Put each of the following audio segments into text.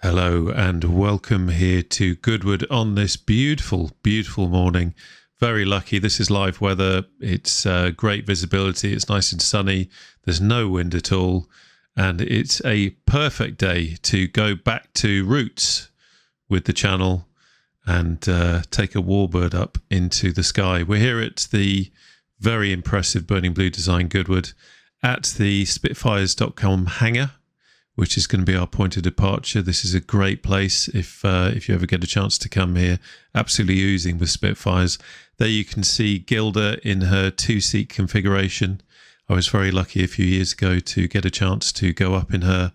Hello and welcome here to Goodwood on this beautiful, beautiful morning. Very lucky. This is live weather. It's great visibility. It's nice and sunny. There's no wind at all. And it's a perfect day to go back to roots with the channel and take a warbird up into the sky. We're here at the very impressive Burning Blue Design Goodwood at the Spitfires.com hangar, which is going to be our point of departure. This is a great place if you ever get a chance to come here. Absolutely oozing with Spitfires. There you can see Gilda in her two-seat configuration. I was very lucky a few years ago to get a chance to go up in her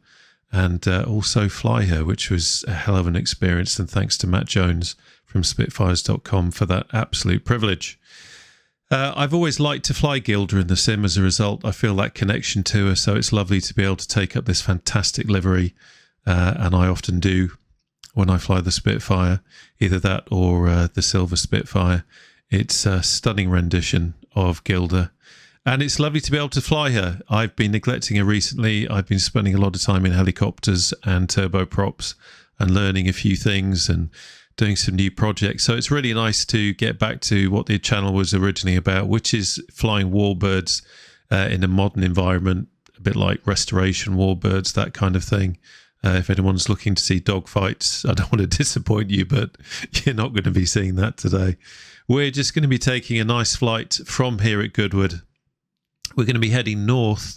and also fly her, which was a hell of an experience. And thanks to Matt Jones from Spitfires.com for that absolute privilege. I've always liked to fly Gilda in the sim. As a result, I feel that connection to her, so it's lovely to be able to take up this fantastic livery, and I often do when I fly the Spitfire, either that or the Silver Spitfire. It's a stunning rendition of Gilda, and it's lovely to be able to fly her. I've been neglecting her recently. I've been spending a lot of time in helicopters and turboprops and learning a few things and doing some new projects. So it's really nice to get back to what the channel was originally about, which is flying warbirds in a modern environment, a bit like restoration warbirds, that kind of thing. If anyone's looking to see dogfights, I don't want to disappoint you, but you're not going to be seeing that today. We're just going to be taking a nice flight from here at Goodwood. We're going to be heading north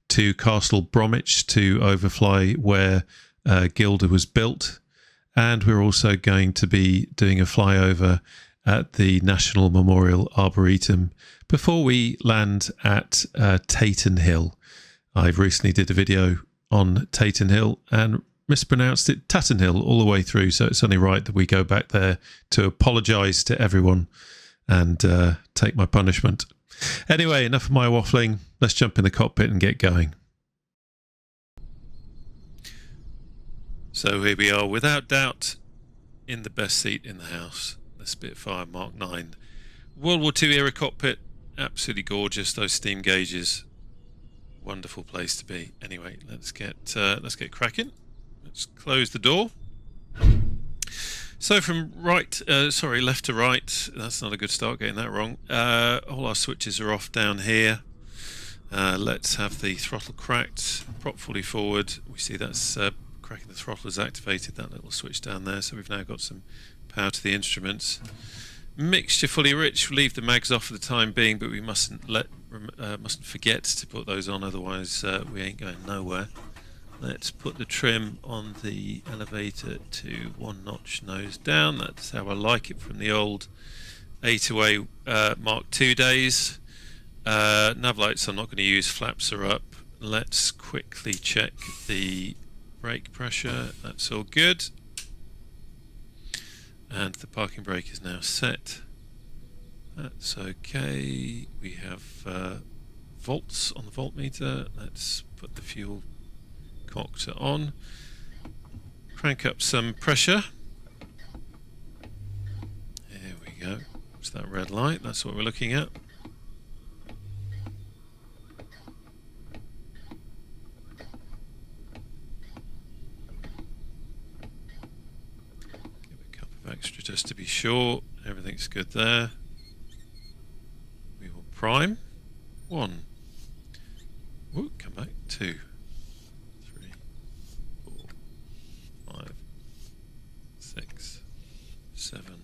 to Castle Bromwich to overfly where Gilda was built. And we're also going to be doing a flyover at the National Memorial Arboretum before we land at Tatenhill. I recently did a video on Tatenhill and mispronounced it Tatenhill all the way through, so it's only right that we go back there to apologise to everyone and take my punishment. Anyway, enough of my waffling. Let's jump in the cockpit and get going. So here we are, without doubt, in the best seat in the house, the Spitfire Mark 9. World War II era cockpit, absolutely gorgeous. Those steam gauges, wonderful place to be. Anyway, let's get cracking. Let's close the door. So from left to right. That's not a good start, getting that wrong. All our switches are off down here. Let's have the throttle cracked, prop fully forward. We see that's cracking the throttle has activated that little switch down there, so we've now got some power to the instruments. Mixture fully rich. We'll leave the mags off for the time being, but we mustn't forget to put those on, otherwise we ain't going nowhere. Let's put the trim on the elevator to 1 notch nose down. That's how I like it from the old A2A Mark II days. Nav lights I'm not going to use, flaps are up. Let's quickly check the brake pressure. That's all good, and the parking brake is now set. That's okay. We have volts on the voltmeter. Let's put the fuel cocter on, crank up some pressure. There we go. It's that red light, that's what we're looking at. Extra just to be sure everything's good there. We will prime. 1. Ooh, come back. 2, 3, 4, 5, 6, 7. 1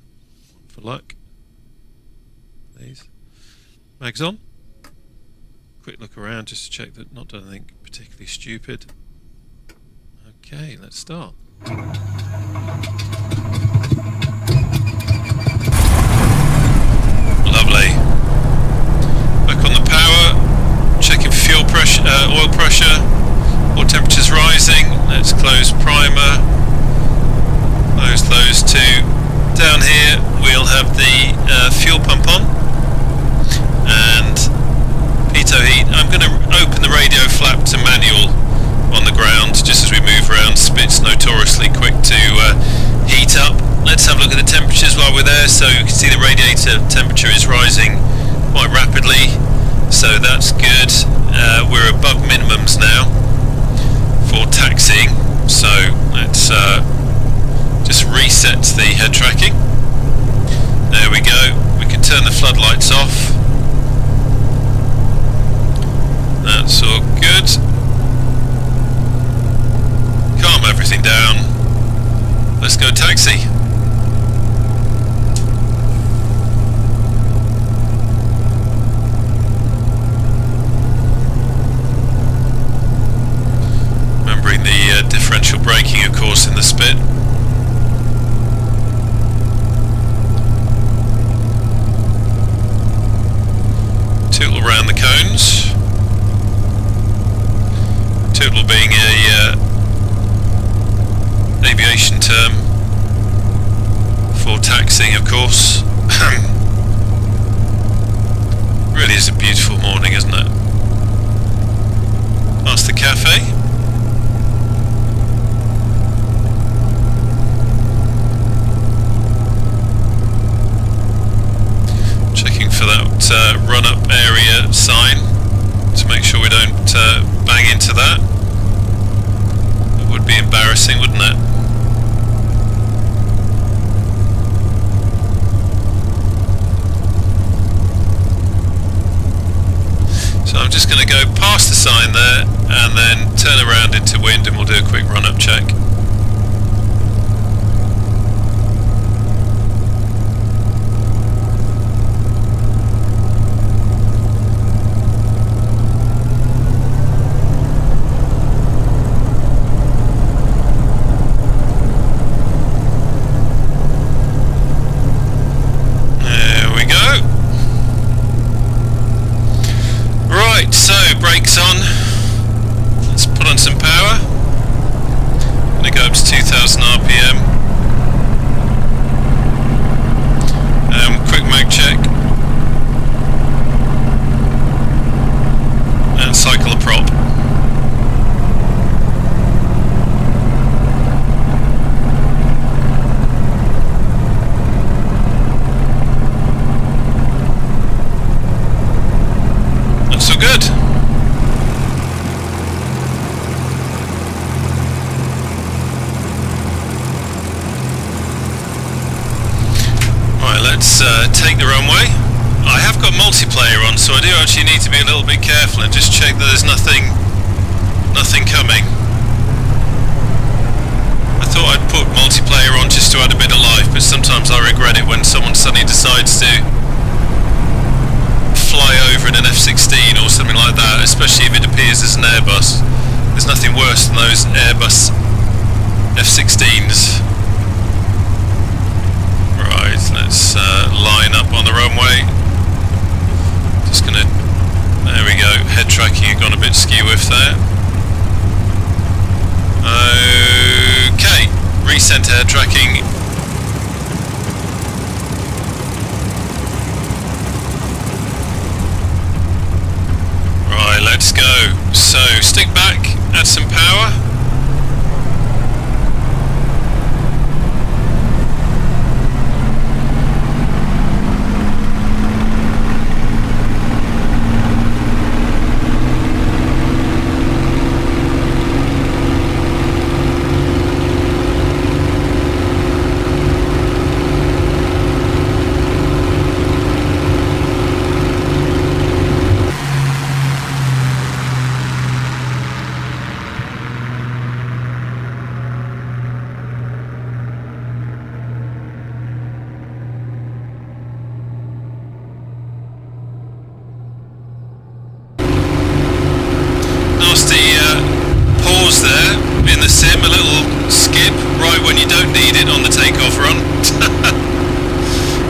for luck. Please. Mags on. Quick look around just to check that not done anything particularly stupid. Okay, let's start. Lovely. Back on the power, checking fuel pressure, oil pressure, oil temperature's rising. Let's close primer, close those two. Down here we'll have the fuel pump on and pitot heat. I'm going to open the radio flap to manual on the ground just as we move around. Spit's notoriously quick to heat up. Let's have a look at the temperatures while we're there. So you can see the radiator temperature is rising quite rapidly, so that's good. We're above minimums now for taxiing. So let's just reset the head tracking. There we go. We can turn the floodlights off. That's all good. Calm everything down. Let's go taxi. Remembering the differential braking, of course, in the Spit. Tootle around the cones. Tootle being a aviation term for taxiing, of course. Really is a beautiful morning, isn't it? Past the cafe. Checking for that run-up area sign to make sure we don't bang into that. It would be embarrassing, wouldn't it? So I'm just going to go past the sign there and then turn around into wind, and we'll do a quick run-up check. Brakes on. Let's put on some power. Gonna go up to 2000 RPM. Quick mag check. And cycle a prop. That's all good. Let's take the runway. I have got multiplayer on, so I do actually need to be a little bit careful and just check that there's nothing coming. I thought I'd put multiplayer on just to add a bit of life, but sometimes I regret it when someone suddenly decides to fly over in an F-16 or something like that, especially if it appears as an Airbus. There's nothing worse than those Airbus F-16s. Right, let's line up on the runway. Just gonna, there we go, head tracking had gone a bit skew-whiff there. Okay, recenter head tracking. Right, let's go. So, stick back, add some power. Pause there in the sim, a little skip right when you don't need it on the takeoff run.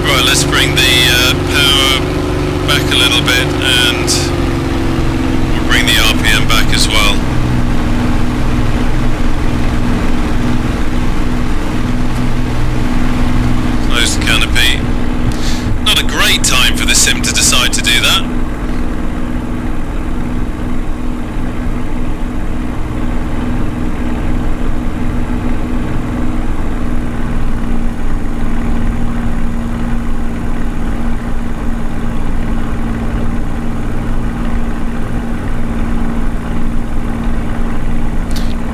Right, let's bring the power back a little bit, and we'll bring the RPM back as well. Close the canopy. Not a great time for the sim to decide to do that.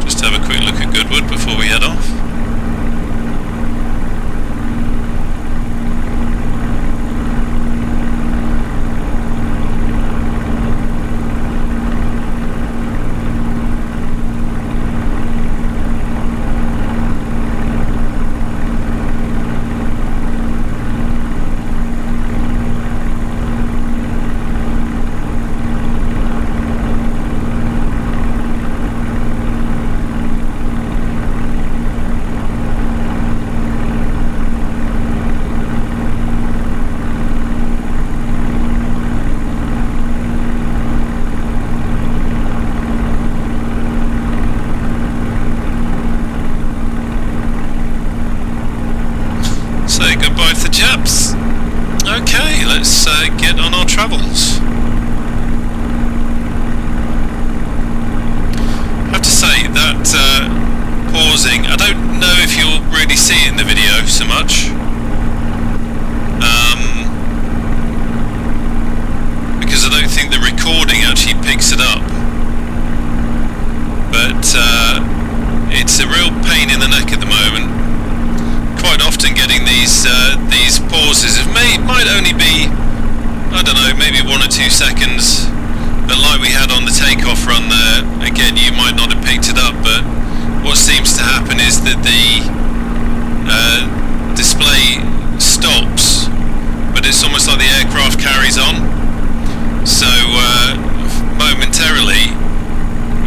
Just have a quick look at Goodwood. Say goodbye to the chaps. Okay, let's get on our travels. I have to say that pausing, I don't know if you'll really see it in the video so much, because I don't think the recording actually picks it up, but it's a real pain in the neck at the moment. Quite often getting these pauses, it might only be, I don't know, maybe 1 or 2 seconds, but like we had on the takeoff run there, again, you might not have picked it up, but what seems to happen is that the display stops, but it's almost like the aircraft carries on, so momentarily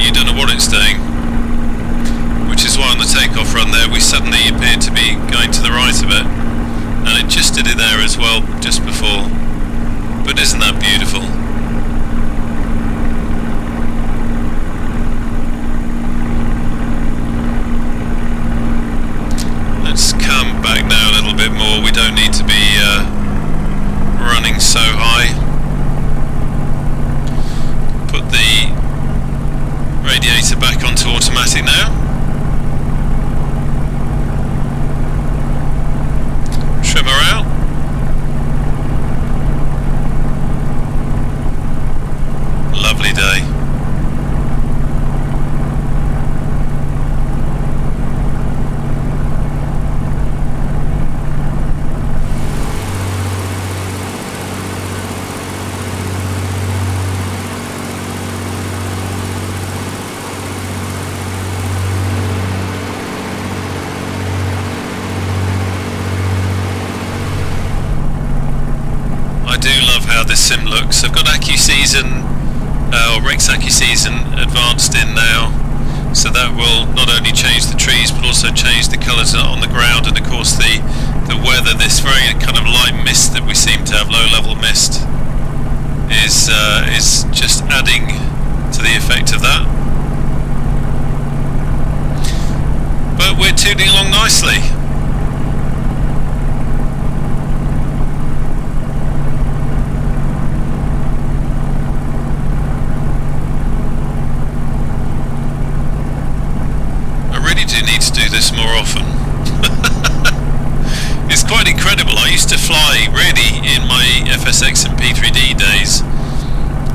you don't know what it's doing, which is why on the takeoff run there we suddenly appeared to be going to the right of it, and it just did it there as well just before. But isn't that beautiful? Let's come back now a little bit more. We don't need to be running so high. Put the radiator back onto automatic now. Trimmer out. Lovely day. This sim looks. I've got AccuSeason or Rex AccuSeason advanced in now, so that will not only change the trees but also change the colours on the ground, and of course the weather, this very kind of light mist that we seem to have, low level mist, is just adding to the effect of that. But we're tooting along nicely. More often. It's quite incredible. I used to fly really in my FSX and P3D days.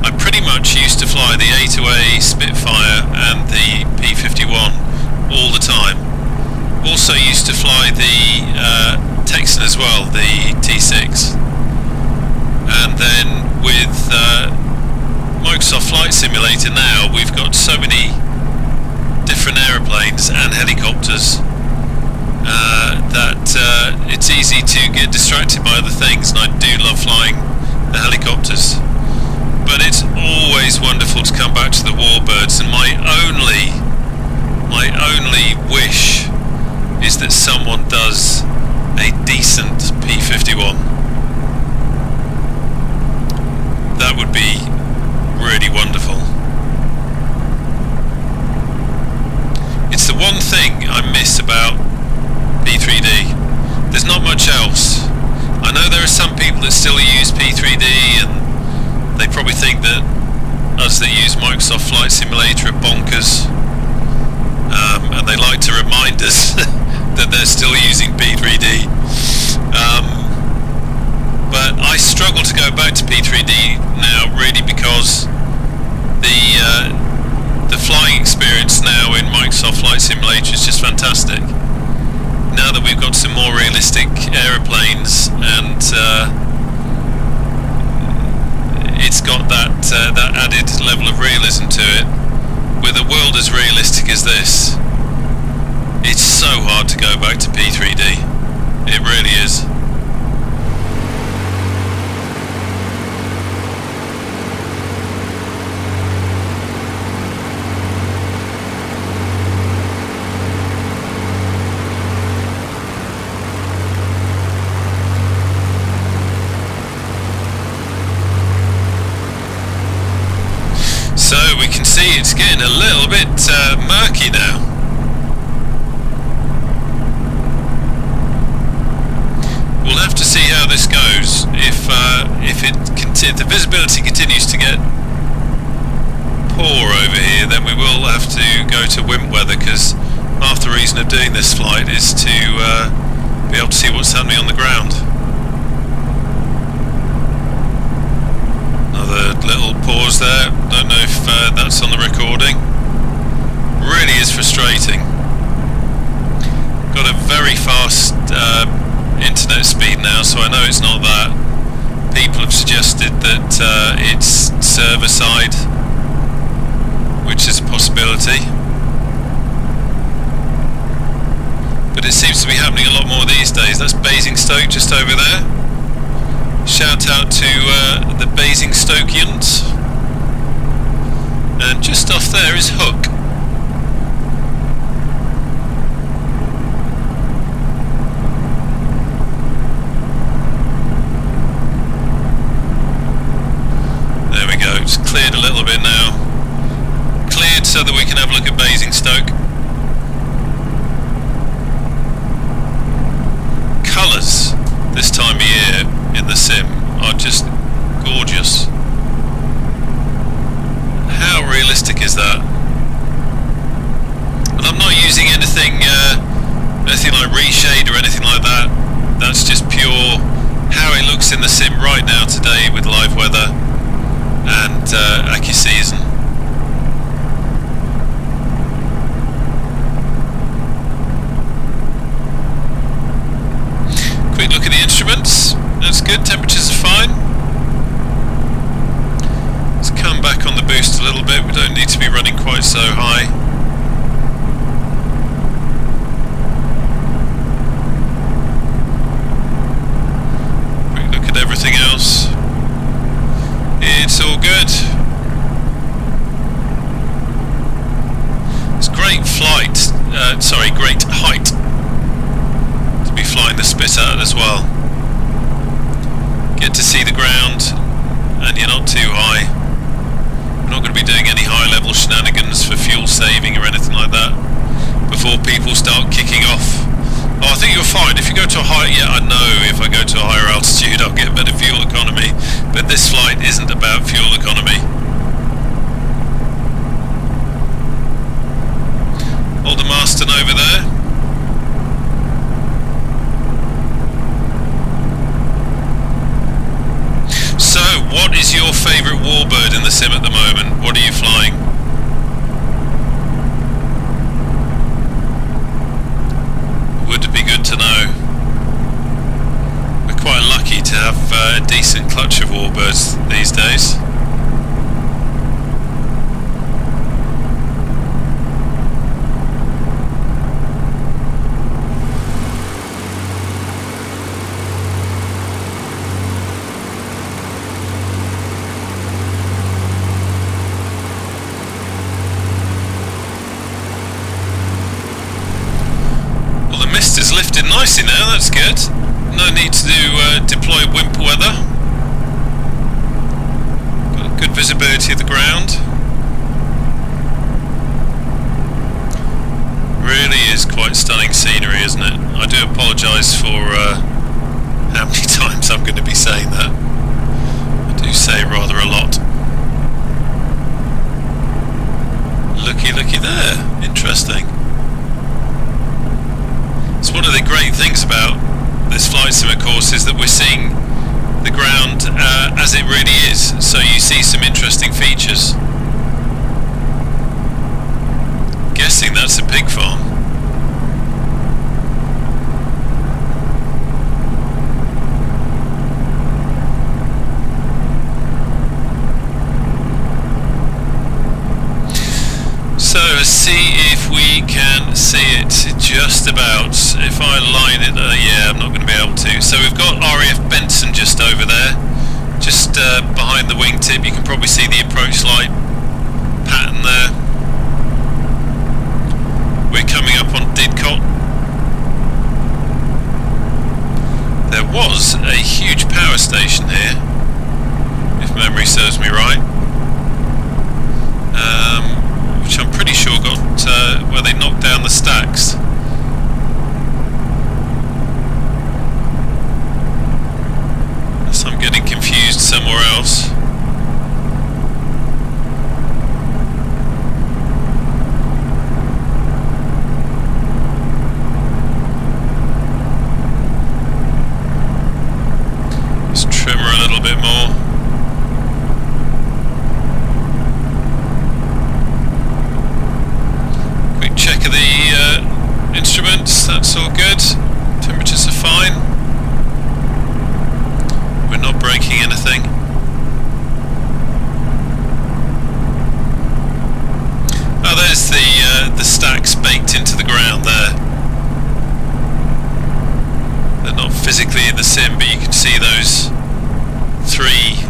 I pretty much used to fly the A2A Spitfire and the P51 all the time. Also used to fly the Texan as well, the T6. And then with Microsoft Flight Simulator now, we've got so many different aeroplanes and helicopters that it's easy to get distracted by other things, and I do love flying the helicopters, but it's always wonderful to come back to the warbirds, and my only wish is that someone does a decent P51. That would be really wonderful. It's the one thing I miss about P3D. There's not much else. I know there are some people that still use P3D, and they probably think that us that use Microsoft Flight Simulator are bonkers, and they like to remind us that they're still using P3D. But I struggle to go back to P3D now, really, because the flying experience now in Microsoft Flight Simulator is just fantastic. Now that we've got some more realistic aeroplanes, and it's got that added level of realism to it, with a world as realistic as this, it's so hard to go back to P3D. It really is. So we can see it's getting a little bit murky now. if the visibility continues to get poor over here, then we will have to go to wimp weather, because half the reason of doing this flight is to be able to see what's happening on the ground. Another little pause there. Don't know if that's on the recording. Really is frustrating. Got a very fast internet speed now, so I know it's not that. People have suggested that it's server side, which is a possibility. But it seems to be happening a lot more these days. That's Basingstoke just over there. Shout out to the Basingstokians. And just off there is Hook. There we go, it's cleared a little bit now. Cleared so that we can have a look at Basingstoke. Colours this time of year in the sim are just gorgeous. How realistic is that? And I'm not using anything like reshade or anything like that. That's just pure how it looks in the sim right now today with live weather and AccuSeason. Quick look at the instruments. That's good, temperatures are fine. Let's come back on the boost a little bit. We don't need to be running quite so high. Quick look at everything else. It's all good. It's great flight, great height to be flying the Spit at as well. Get to see the ground and you're not too high. We're not going to be doing any high level shenanigans for fuel saving or anything like that before people start kicking off. Oh, I think you're fine. If you go to a high, yeah, I know if I go to a higher altitude I'll get better fuel economy, but this flight isn't about fuel economy. Aldermaston over there. So, what is your favourite warbird in the sim at the moment? What are you flying? Would be good to know. We're quite lucky to have a decent clutch of warbirds these days. Is lifted nicely now, that's good. No need to deploy wimp weather. Got good visibility of the ground. Really is quite stunning scenery, isn't it? I do apologise for how many times I'm going to be saying that. I do say rather a lot. Looky there. Interesting. It's one of the great things about this flight sim, of course, is that we're seeing the ground as it really is, so you see some interesting features. Guessing that's a pig farm. So let's see if we can see it just about. If I line it, yeah, I'm not going to be able to. So we've got RAF Benson just over there, just behind the wingtip. You can probably see the approach light pattern there. We're coming up on Didcot. There was a huge power station here, if memory serves me right. Which I'm pretty sure got where they knocked down the stacks. Unless I'm getting confused. So somewhere else. Let's trim her a little bit more. Quick check of the instruments, that's all good. Temperatures are fine. We're not breaking anything. Oh, there's the stacks baked into the ground there. They're not physically in the sim, but you can see those 3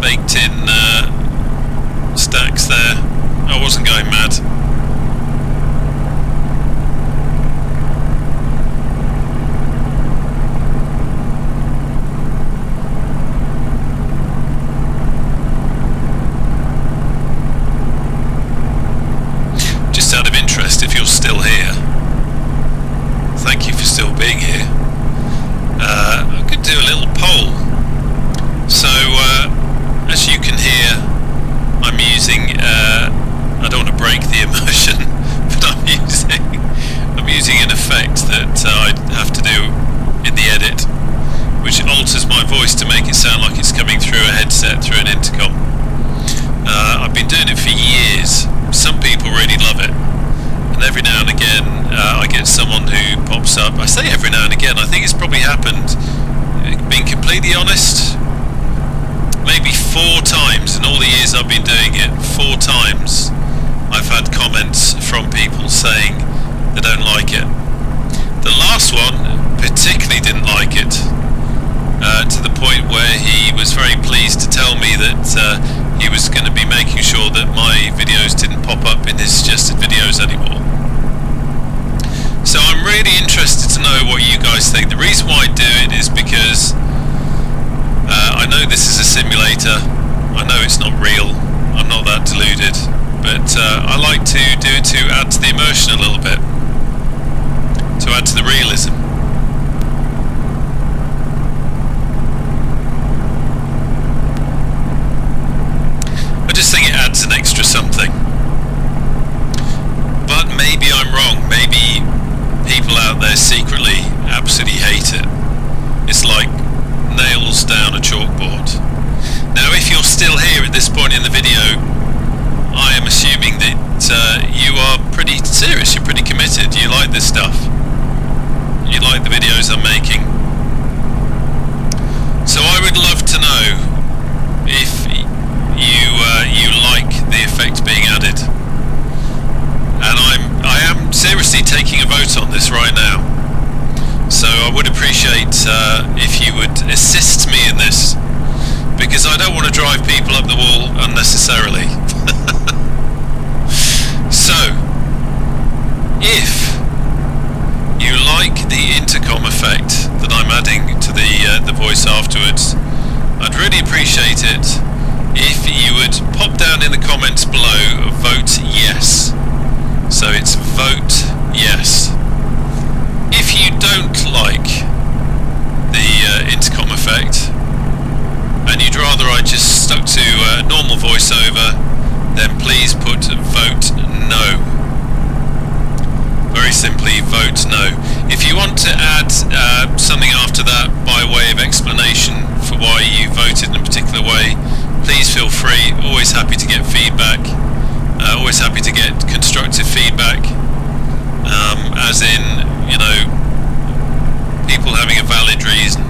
baked in stacks there. I wasn't going mad. If you're still here, thank you for still being here. I could do a little poll. So as you can hear, I'm using I don't want to break the immersion, but I'm using an effect that I have to do in the edit, which alters my voice to make it sound like it's coming through a headset, through an intercom. I've been doing it for years. Some people really love it. And every now and again I get someone who pops up. I say every now and again, I think it's probably happened, being completely honest, maybe 4 times in all the years I've been doing it. 4 times I've had comments from people saying they don't like it. The last one particularly didn't like it, to the point where he was very pleased to tell me that he was going to be making sure that my videos didn't pop up in his suggested videos anymore. So I'm really interested to know what you guys think. The reason why I do it is because I know this is a simulator. I know it's not real. I'm not that deluded. But I like to do it to add to the immersion a little bit. To add to the realism. I just think it adds an extra something. But maybe I'm wrong. Maybe people out there secretly absolutely hate it. It's like nails down a chalkboard. Now, if you're still here at this point in the video, I am assuming that you are pretty serious, you're pretty committed, you like this stuff. You like the videos I'm making. So I would love to know if you like the effect being added. And I am seriously taking a vote on this right now. So I would appreciate if you would assist me in this, because I don't want to drive people up the wall unnecessarily. So, if you like the intercom effect that I'm adding to the voice afterwards, I'd really appreciate it if you would pop down in the comments below, vote yes. So it's vote yes. If you don't like the intercom effect and you'd rather I just stuck to normal voiceover, then please put vote no. Very simply, vote no. If you want to add something after that by way of explanation for why you voted in a particular way, please feel free. Always happy to get feedback. Always happy to get constructive feedback, as in, you know, people having a valid reason.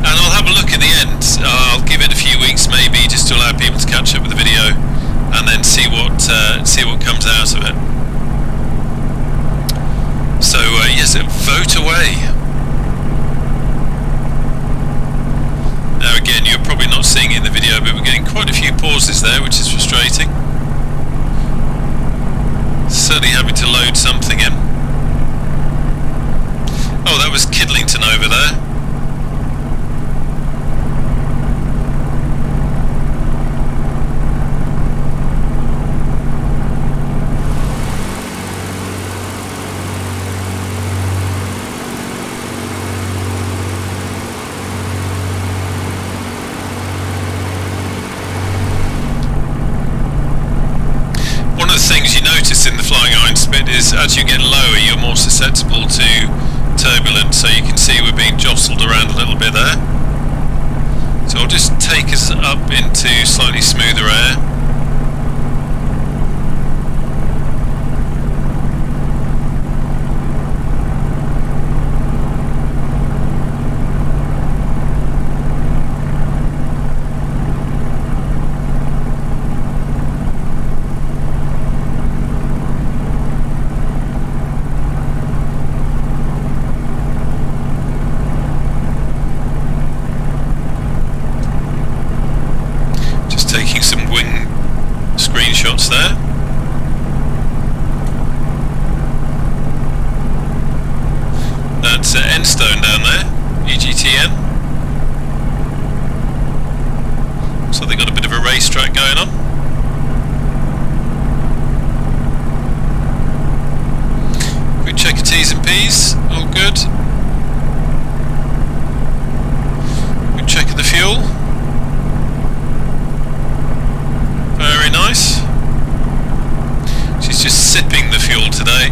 And I'll have a look at the end. I'll give it a few weeks maybe, just to allow people to catch up with the video, and then see what comes out of it. So yes, vote away. Now again, you're probably not seeing it in the video, but we're getting quite a few pauses there, which is frustrating. Certainly having to load something in. Oh, that was Kidlington over there. nice bit is as you get lower, you're more susceptible to turbulence. So you can see we're being jostled around a little bit there. So I'll just take us up into slightly smoother air. There. That's Enstone down there, EGTN. So they got a bit of a racetrack going on. We check your T's and P's, all good. We check the fuel. Very nice. She's just sipping the fuel today.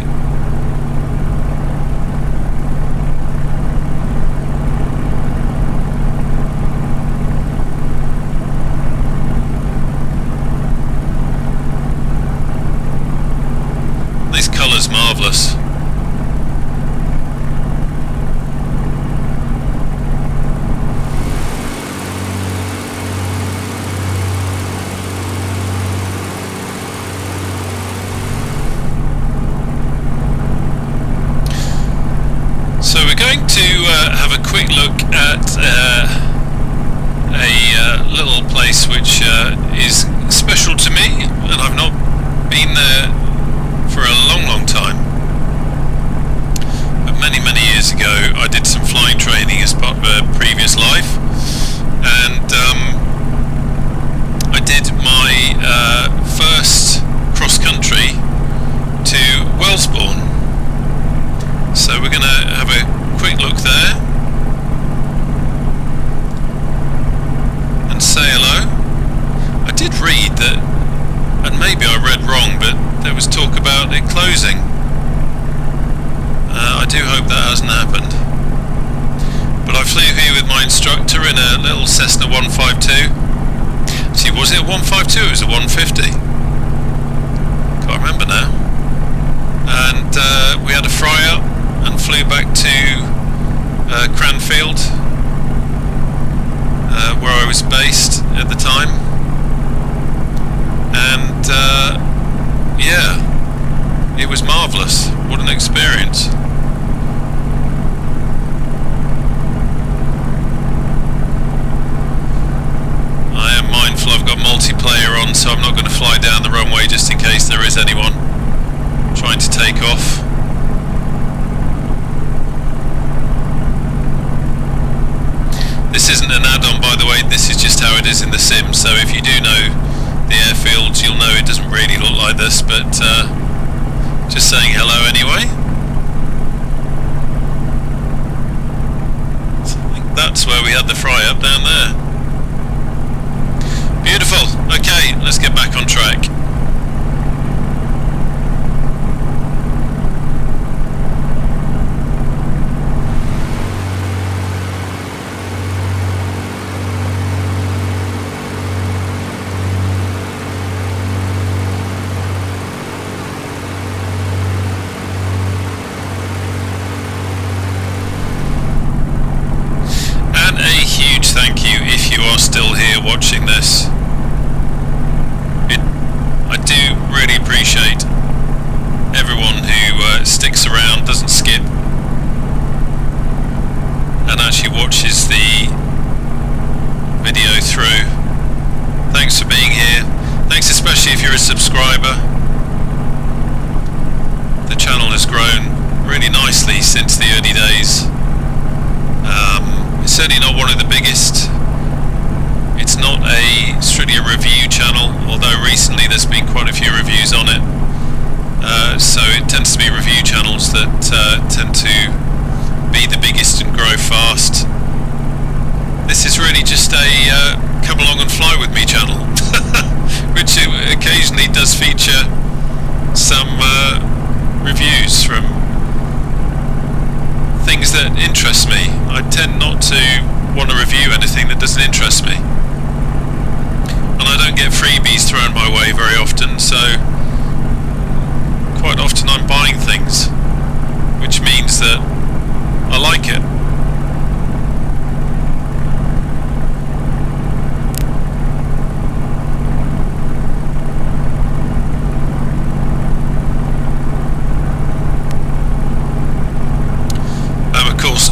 This colour's marvellous. So we're going to have a quick look at a little place which is special to me, and I've not been there for a long time. But many years ago I did some flying training as part of a previous life, and I did my first cross-country to Wellesbourne. So we're going to have a quick look there and say hello. I did read that, and maybe I read wrong, but there was talk about it closing. I do hope that hasn't happened. But I flew here with my instructor in a little Cessna 152. See, was it a 152? It was a 150. Can't remember now. And we had a fry up and flew back to Cranfield, where I was based at the time, and yeah, it was marvellous. What an experience. I am mindful I've got multiplayer on, so I'm not going to fly down the runway just in case there is anyone trying to take off. This isn't an add-on, by the way, this is just how it is in the sim, so if you do know the airfields, you'll know it doesn't really look like this, but just saying hello anyway. So I think that's where we had the fry-up down there. Beautiful. Okay, let's get back on track. Thank you if you are still here watching this. I do really appreciate everyone who sticks around, doesn't skip, and actually watches the video through. Thanks for being here. Thanks especially if you're a subscriber. The channel has grown really nicely since the early days. It's certainly not one of the biggest. It's not strictly a review channel, although recently there's been quite a few reviews on it. So it tends to be review channels that tend to be the biggest and grow fast. This is really just a come along and fly with me channel, which occasionally does feature some reviews from things that interest me. I tend not to want to review anything that doesn't interest me, and I don't get freebies thrown my way very often, so quite often I'm buying things, which means that I like it.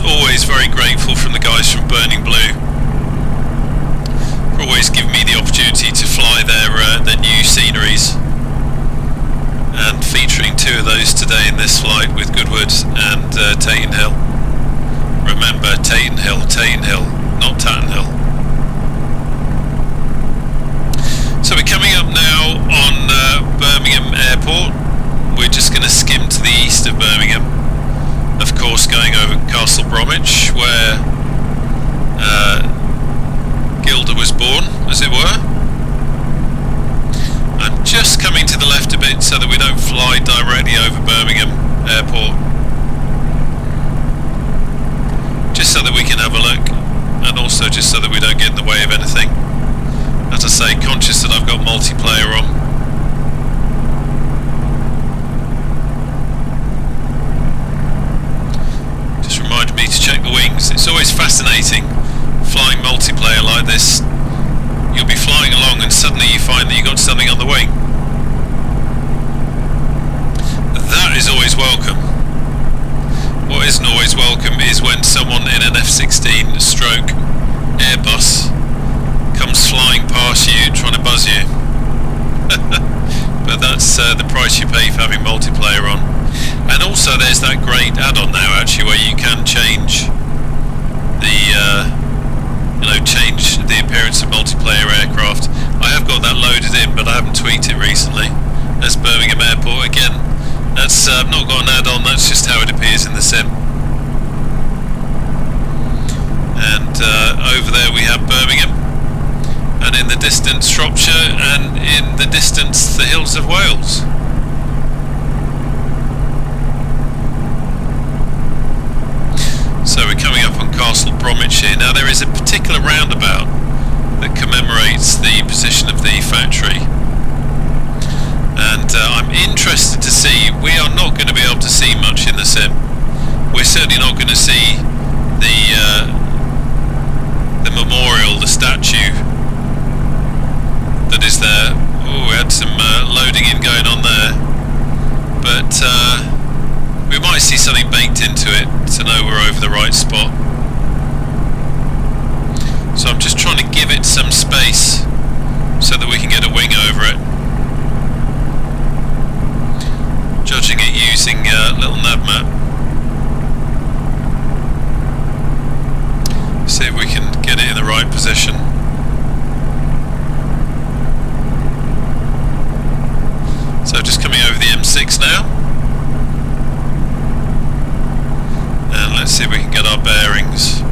Always very grateful from the guys from Burning Blue for always giving me the opportunity to fly their new sceneries, and featuring two of those today in this flight with Goodwood and Tatenhill. Remember, Tatenhill, not Tatenhill. So we're coming up now on Birmingham Airport. We're just going to skim to the east of Birmingham, of course going over Castle Bromwich, where Gilda was born, as it were. I'm just coming to the left a bit so that we don't fly directly over Birmingham Airport, just so that we can have a look, and also just so that we don't get in the way of anything. As I say, conscious that I've got multiplayer on. Me to check the wings. It's always fascinating flying multiplayer like this. You'll be flying along and suddenly you find that you got something on the wing. That is always welcome. What isn't always welcome is when someone in an F-16 stroke Airbus comes flying past you trying to buzz you. But that's the price you pay for having multiplayer on. And also there's that great add-on now actually where you can change the change the appearance of multiplayer aircraft. I have got that loaded in, but I haven't tweaked it recently. That's Birmingham Airport again. That's I've not got an add-on, that's just how it appears in the sim. And over there we have Birmingham, and in the distance Shropshire, and in the distance the hills of Wales. So we're coming up on Castle Bromwich here. Now there is a particular roundabout that commemorates the position of the factory, and I'm interested to see. We are not going to be able to see much in the sim. We're certainly not going to see the memorial, the statue that is there. Oh, we had some loading in going on there, but we might see something baked into it to know we're over the right spot. So I'm just trying to give it some space so that we can get a wing over it. Judging it using a little nav map. See if we can get it in the right position. So just coming over the M6 now. And let's see if we can get our bearings.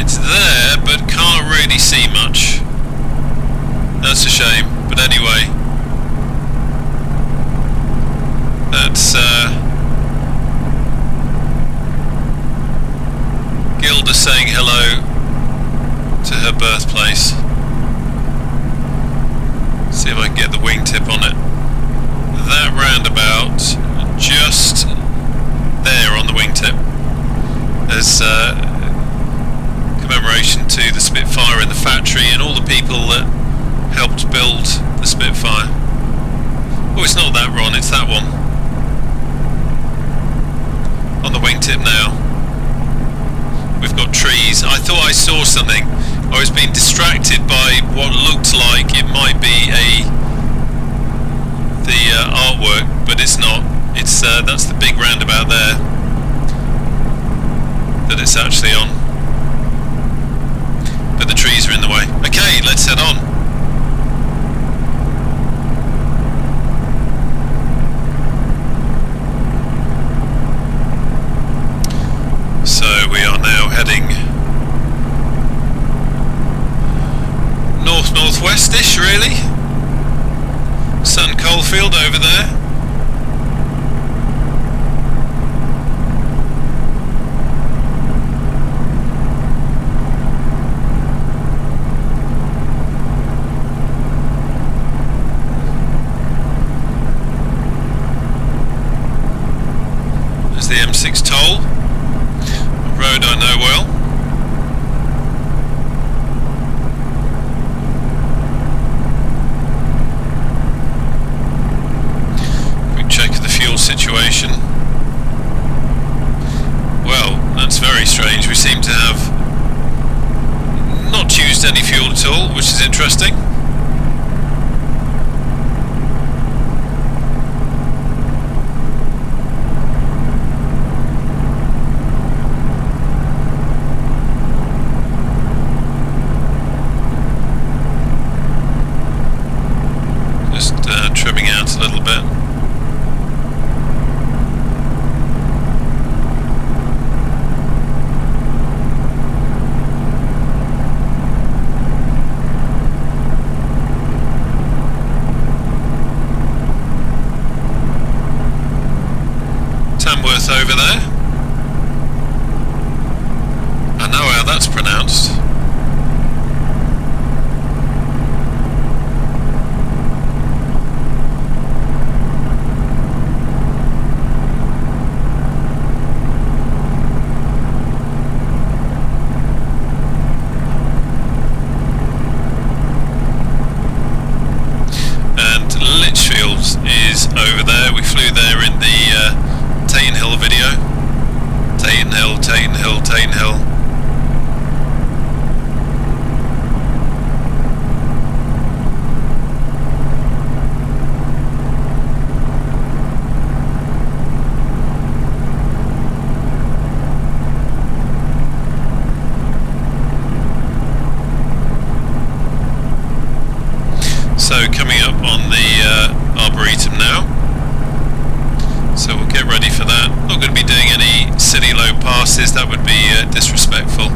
It's there, but can't really see much. That's a shame, but anyway. That's Gilda saying hello to her birthplace. See if I can get the wingtip on it. That roundabout, just there on the wingtip, there's commemoration to the Spitfire in the factory and all the people that helped build the Spitfire. Oh, it's not that Ron, it's that one. On the wingtip now. We've got trees. I thought I saw something. I was being distracted by what looked like it might be the artwork, but it's not. It's that's the big roundabout there that it's actually on. But the trees are in the way. Okay, let's head on. So we are now heading north-northwest-ish, really. the M6 toll, a road I know well. Quick check of the fuel situation. Well, that's very strange. We seem to have not used any fuel at all, which is interesting. Trimming out a little bit. Tamworth over there. I know how that's pronounced. Is over there. We flew there in the Tatenhill video. Tatenhill, Tatenhill, Tatenhill. So coming up on the Arboretum now, so we'll get ready for that. Not going to be doing any city low passes, that would be disrespectful.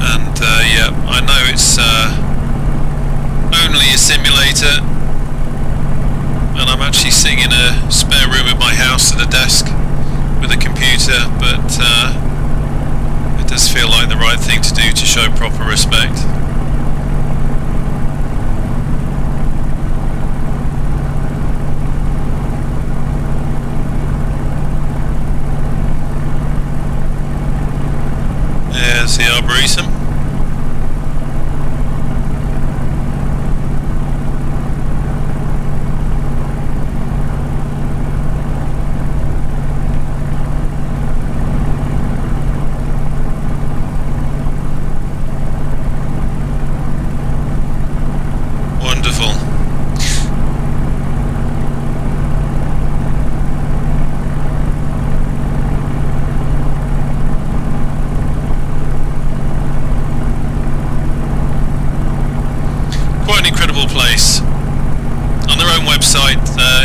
And yeah, I know it's only a simulator, and I'm actually sitting in a spare room at my house at a desk with a computer, but it does feel like the right thing to do to show proper respect. There's the Arboretum. Place. On their own website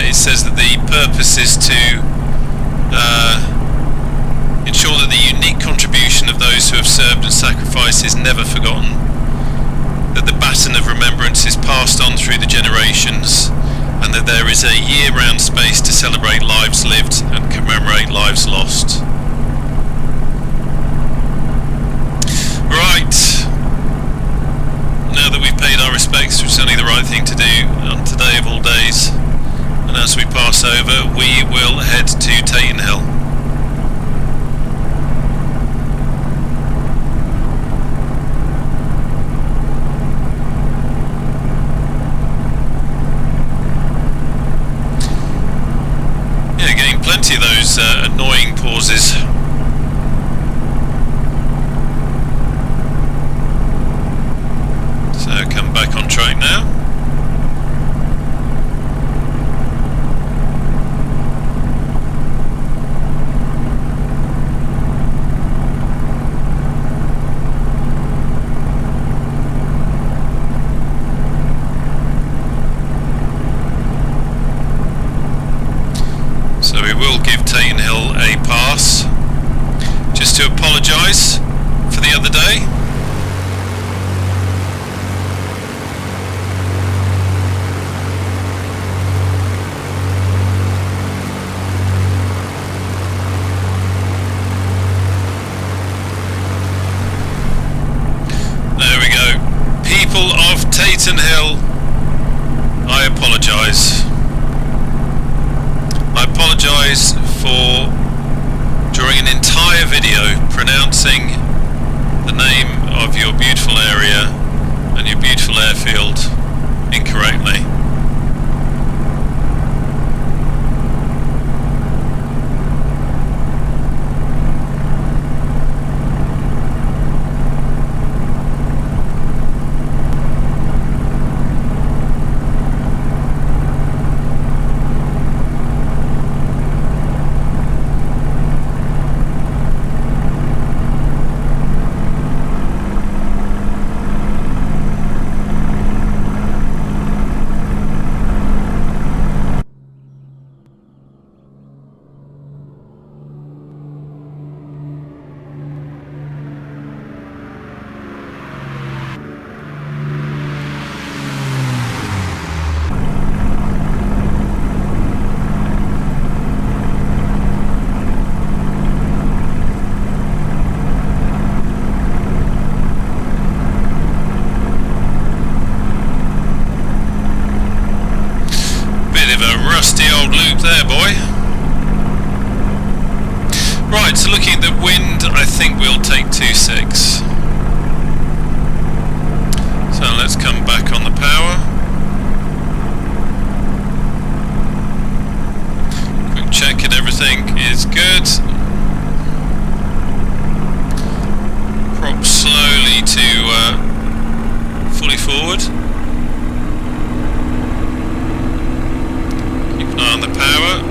it says that the purpose is to ensure that the unique contribution of those who have served and sacrificed is never forgotten, that the baton of remembrance is passed on through the generations, and that there is a year-round space to celebrate lives lived and commemorate lives lost. Right. Now that we've paid our respects, which is only the right thing to do on today of all days, and as we pass over, we will head to Tatenhill. Yeah, getting plenty of those annoying pauses. So come back on track now. So we will give Tatenhill a pass, just to apologise for the other day. Tatenhill, I apologise. I apologise for, during an entire video, pronouncing the name of your beautiful area and your beautiful airfield incorrectly. Right, so looking at the wind, I think we'll take 2.6. So let's come back on the power. Quick check and everything is good. Prop slowly to fully forward. Keep an eye on the power.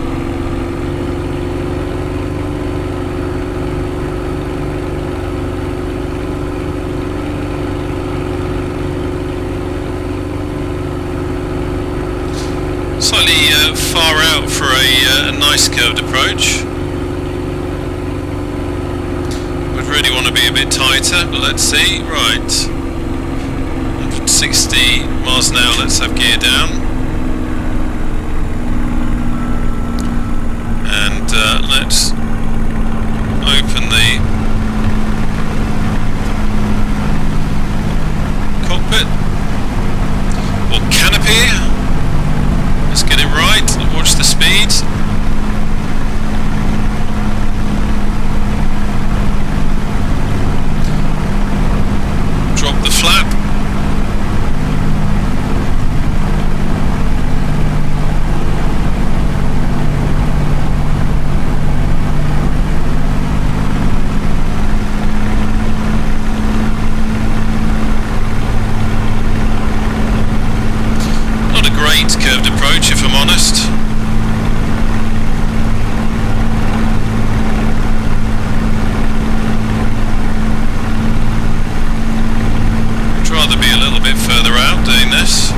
Slightly far out for a nice curved approach. Would really want to be a bit tighter, but let's see. Right, 160 miles an hour, let's have gear down. And let's open the cockpit or canopy. Let's get it right, watch the speed. Drop the flap. Not a great curved approach, if I'm honest. I'd rather be a little bit further out doing this.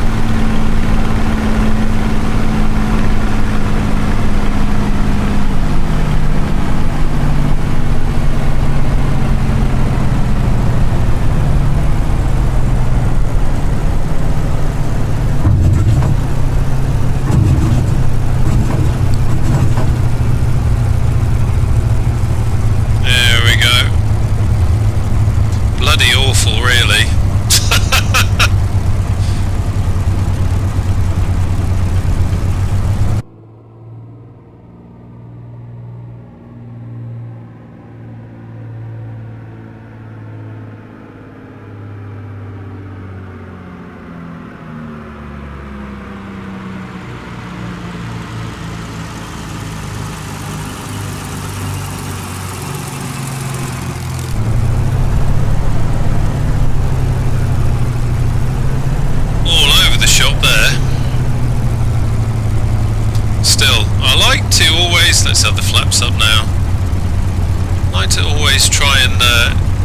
Let's have the flaps up now. I like to always try and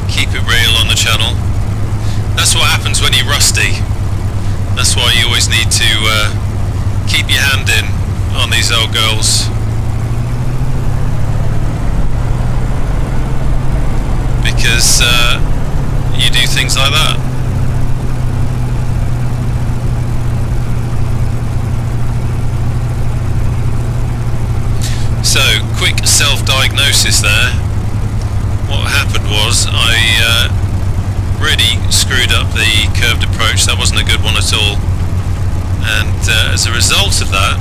keep it real on the channel. That's what happens when you're rusty. That's why you always need to keep your hand in on these old girls. Because you do things like that. So, quick self-diagnosis there. What happened was I really screwed screwed up the curved approach. That wasn't a good one at all. And as a result of that,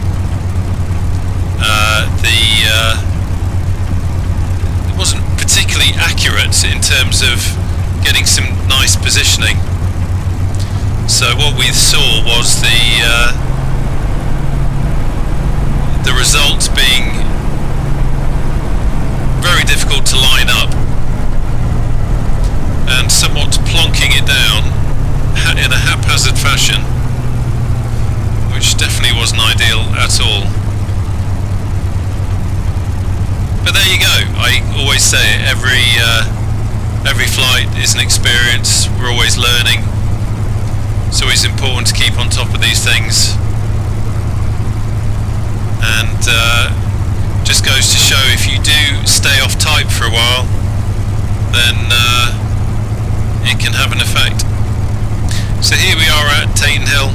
it wasn't particularly accurate in terms of getting some nice positioning. So what we saw was the result being very difficult to line up and somewhat plonking it down in a haphazard fashion, which definitely wasn't ideal at all. But there you go. I always say it, every flight is an experience. We're always learning. It's always important to keep on top of these things. And just goes to show, if you do stay off type for a while, then it can have an effect. So here we are at Tatenhill.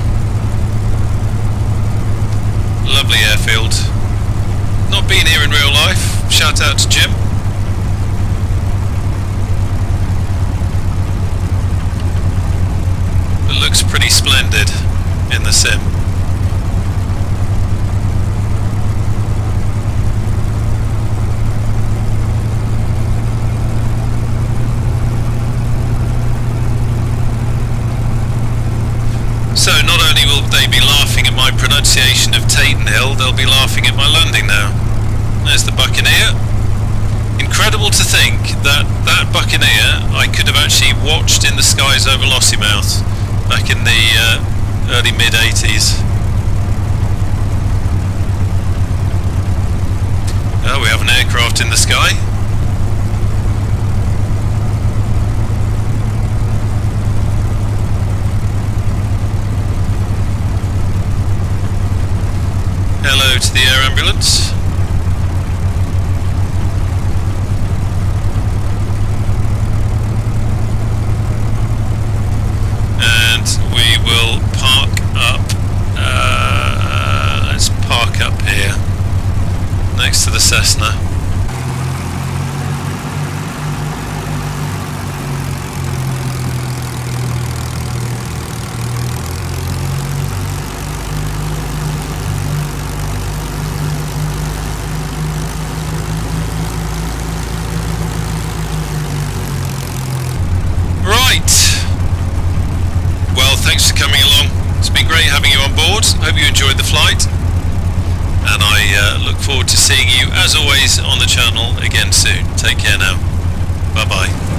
Lovely airfield. Not been here in real life. Shout out to Jim. It looks pretty splendid in the sim. So not only will they be laughing at my pronunciation of Tatenhill, they'll be laughing at my landing now. There's the Buccaneer. Incredible to think that that Buccaneer I could have actually watched in the skies over Lossiemouth back in the early mid-80s. Oh, we have an aircraft in the sky. Hello to the air ambulance. And we will park up, let's park up here, next to the Cessna. Thanks for coming along. It's been great having you on board. Hope you enjoyed the flight, and I look forward to seeing you as always on the channel again soon. Take care now. Bye bye.